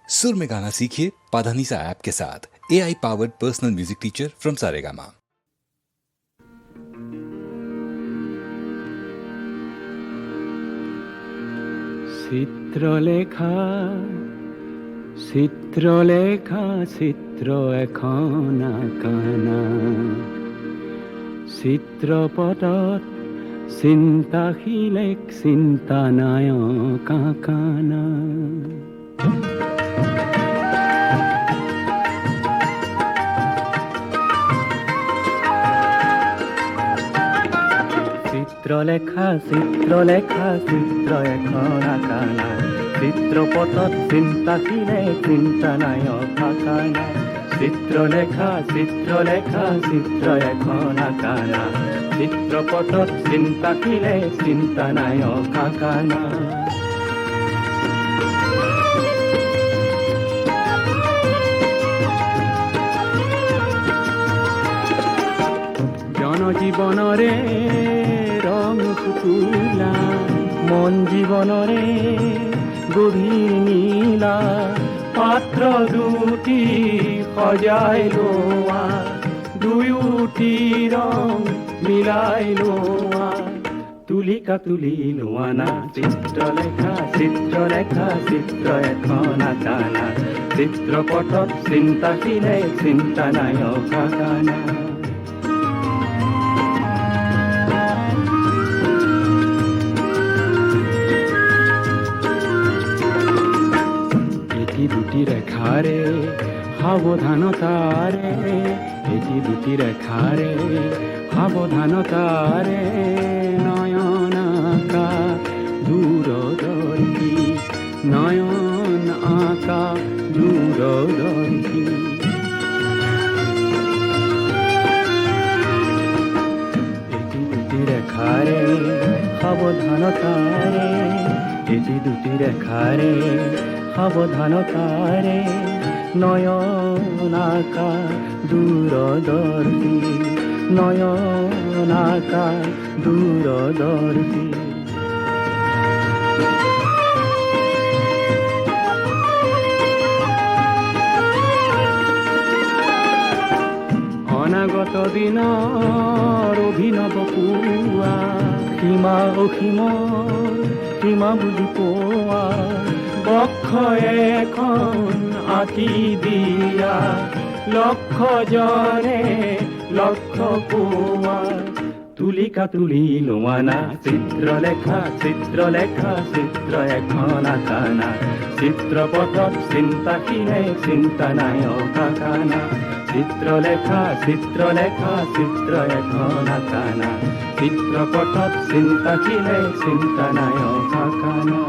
सुर में गाना सीखिए पाधानीसा ऐप के साथ। AI powered personal music teacher from Saregama. Chitralekha Chitralekha চিত্র এখন আঁকানা চিত্ৰপটত চিন্তাশীলেক চিন্তা নায়ক আঁকানা চিত্রলেখা চিত্রলেখা চিত্র এখন আঁকানা চিত্রপটত চিন্তাশীলে চিন্তা নায়ক আঁকানা চিত্রলেখা চিত্রলেখা চিত্র এখন আঁকানা চিত্রপটত চিন্তাশীলে চিন্তা নায়ক আঁকানা জনজীবনরে রং ফুটুলা মন জীবনরে গভীর নীলা পাত্র দুটি সজাই লোৱা দুয়োটি ৰং মিলাই লোৱা তুলিকা তুলি লোৱা না চিত্ৰলেখা চিত্ৰলেখা চিত্ৰ এখন আঁকানা চিত্ৰপটত চিন্তাশীলে চিন্তা নায়ক আঁকানা দুটি রেখারে সাবধানতারে এটি দুটি রেখারে সাবধানতারে নয়ন আঁকা দূরদর্শী নয়ন আঁকা দূরদর্শী এটি দুটি রেখারে সাবধানতারে এটি দুটি রেখারে সাবধানতারে নয়ন আঁকা দূরদর্শী নয়ন আঁকা দূরদর্শী অনাগত দিনৰ অভিনৱ পুৱা সীমা অসীম সীমা বুজি পোৱা বক্ষ এখন আঁকি দিয়া লক্ষজনে লক্ষ পোৱা তুলিকা তুলি লোৱা না চিত্ৰলেখা চিত্ৰলেখা চিত্ৰ এখন আঁকানা চিত্ৰপটত চিন্তাশীলে চিন্তা নায়ক আঁকানা চিত্ৰলেখা চিত্ৰলেখা চিত্ৰ এখন আঁকানা চিত্ৰপটত চিন্তাশীলে চিন্তা নায়ক আঁকানা